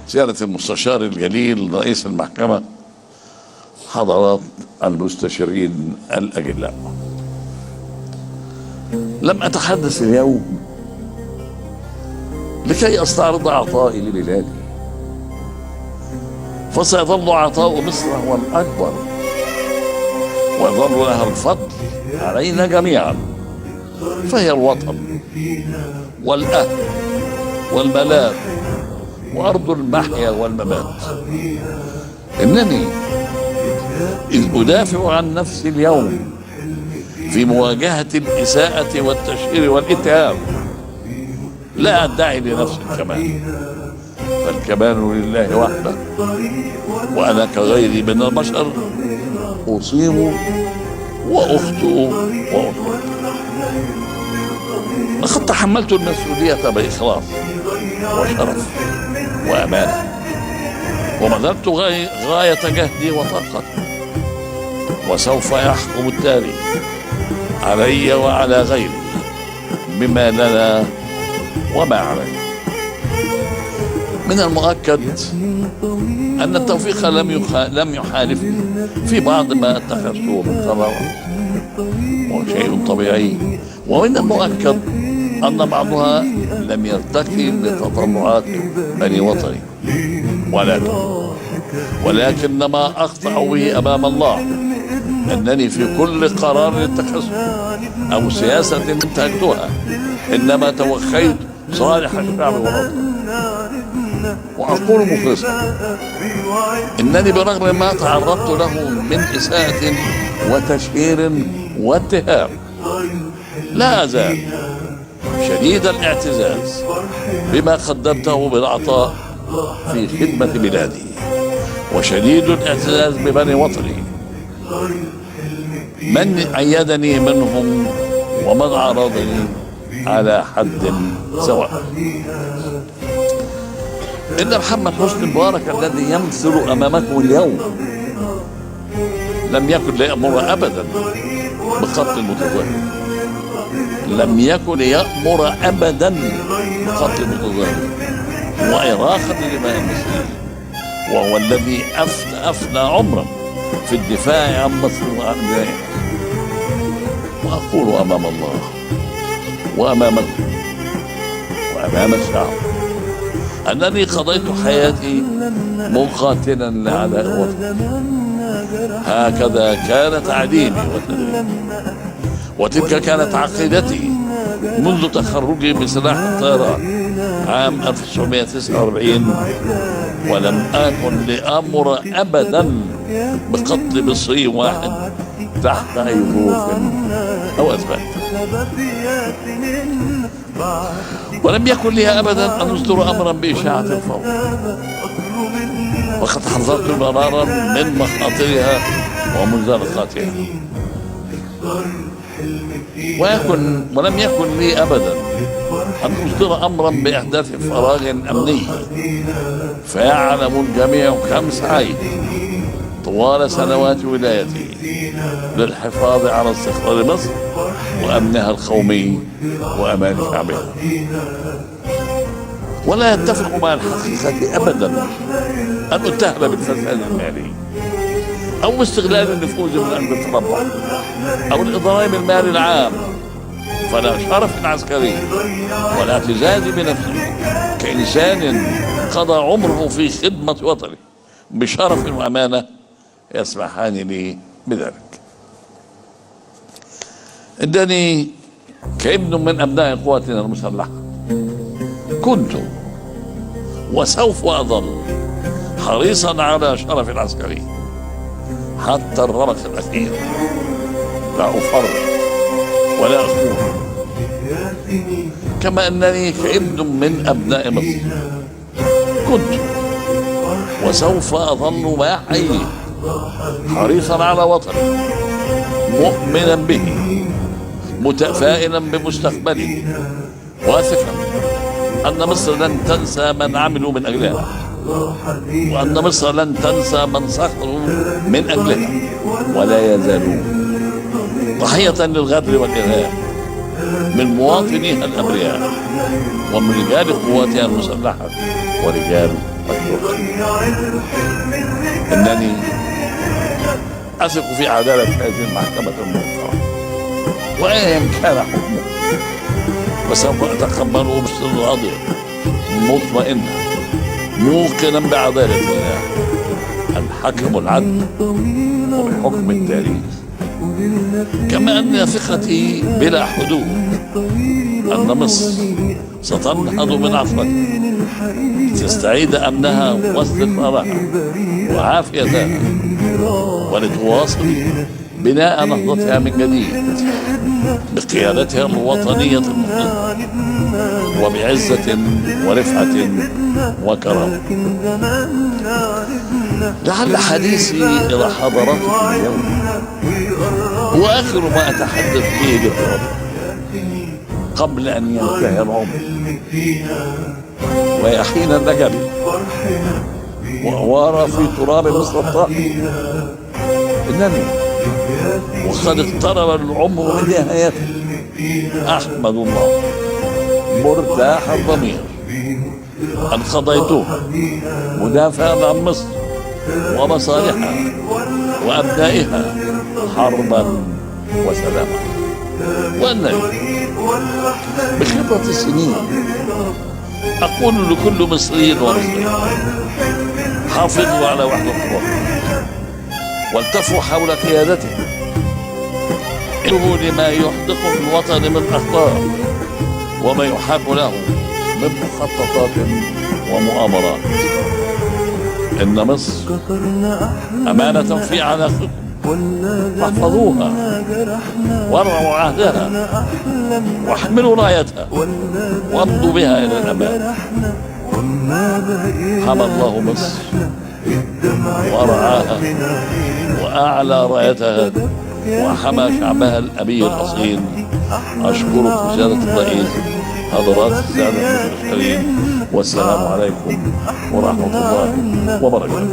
سيادة المستشار الجليل رئيس المحكمة، حضرات المستشارين الأجلاء، لم أتحدث اليوم لكي أستعرض عطائي لبلادي، فسيظل عطاء مصر هو الأكبر، ويظل لها الفضل علينا جميعا، فهي الوطن والأهل والملاذ وأرض المحيا والممات. إنني إذ أدافع عن نفسي اليوم في مواجهة الإساءة والتشهير والإتهام لا أدعي لنفسي الكمال، فالكمال لله وحده، وأنا كغيري من البشر أصيب وأخطئ وأخطئ. لقد تحملت المسؤولية بإخلاص وشرف وأمانة، وبذلت غاية جهدي وطاقتي، وسوف يحكم التاريخ علي وعلى غيري بما لنا وما علينا. من المؤكد أن التوفيق لم يحالفني في بعض ما اتخذته من قرارات، وشيء طبيعي، ومن المؤكد أن بعضها لم يرتقي لتطلعات بني وطني، ولكن ما أخطأ به أمام الله أنني في كل قرار اتخذته أو سياسة انتهجتها إنما توخيت صالح الشعب والوطن. وأقول مخلصا إنني برغم ما تعرضت له من إساءة وتشهير واتهام لا أزال شديد الاعتزاز بما قدمته بالعطاء في خدمة بلادي، وشديد الاعتزاز ببني وطني من أيدني منهم ومن عارضني على حد سواء. إن محمد حسني مبارك الذي يمثل أمامكم اليوم لم يكن ليأمر أبدا بقتل المتظاهرين، لم يكن يأمر أبدا بقتل المتظاهرين وإراقة دماء المسلمين، وهو الذي أفنى عمره في الدفاع عن مصر وعن بلادها. وأقول أمام الله وأمامكم وأمام الشعب أنني قضيت حياتي مقاتلا لأعداء وطني، هكذا كانت عديمي وتدريبي، وتلك كانت عقيدتي منذ تخرجي بسلاح الطيران عام 1949، ولم أكن لأمر أبدا بقتل مصري واحد تحت أي ظروف أو أسباب، ولم يكن لي أبدا أن أصدر أمرا بإشاعة الفوضى، وقد حذرت مرارا من مخاطرها ومنزلقاتها، ولم يكن لي أبدا أن أصدر أمرا بإحداث فراغ أمني، فيعلم الجميع كم سعيت طوال سنوات ولايتي للحفاظ على استقرار مصر وأمنها القومي وأمان شعبها. ولا يتفق مع الحقيقة أبدا أن أتهم بالفساد المالي أو باستغلال النفوذ من أجل التربح أو الإضرار بالمال العام، فلا شرف عسكري ولا اعتزاز بنفسه كإنسان قضى عمره في خدمة وطنه بشرف وأمانة يسمحان لي بذلك. إنني كابن من أبناء قواتنا المسلحة كنت وسوف أظل حريصا على شرف العسكري حتى الرمق الأخير، لا أفرط ولا أخون، كما أنني كابن من أبناء مصر كنت وسوف أظل ما حييت حريصا على وطني، مؤمنا به، متفائلا بمستقبله، واثقا أن مصر لن تنسى من عملوا من أجلها، وأن مصر لن تنسى من سخروا من أجلها، ولا يزالون ضحية للغدر والإرهاب من مواطنيها الأبرياء ومن رجال قواتها المسلحة ورجال مشروع. إنني أثق في عدالة هذه المحكمة المحترمة، وأيا كان حكمه فسوف أتقبله بصدر راضية مطمئنة موقنا بعدالة الله الحكم العدل وبحكم التاريخ. كما أن ثقتي بلا حدود أن مصر ستنهض من عفرتها لتستعيد أمنها واستقرارها وعافيتها، ولتواصل بناء نهضتها من جديد بقيادتها الوطنية المخلصة وبعزة ورفعة وكرم. لعل حديثي إلى حضراتكم اليوم هو آخر ما أتحدث به للرب قبل أن ينتهي العمر ويحين النجم وأوارى في تراب مصر الطاهر. إنني وقد اقترب العمر من نهايته أحمد الله مرتاح الضمير أن قضيته مدافعا عن مصر ومصالحها وأبنائها حربا وسلاما. وأنني بخبرة السنين أقول لكل مصري ومصري: حافظوا على وحدة الوطن والتفوا حول قيادته، انتبهوا لما يحدق الوطن من أخطار وما يحاب له من مخططات ومؤامرات. إن مصر أمانة في عناقكم، فاحفظوها وارعوا عهدها واحملوا رايتها وامضوا بها إلى الأمان. حمى الله مصر ورعاها وأعلى رايتها وحمى شعبها الأبي الأصيل. أشكركم سيادة الرئيس، حضرات السادة المستشارين، والسلام عليكم ورحمة الله وبركاته.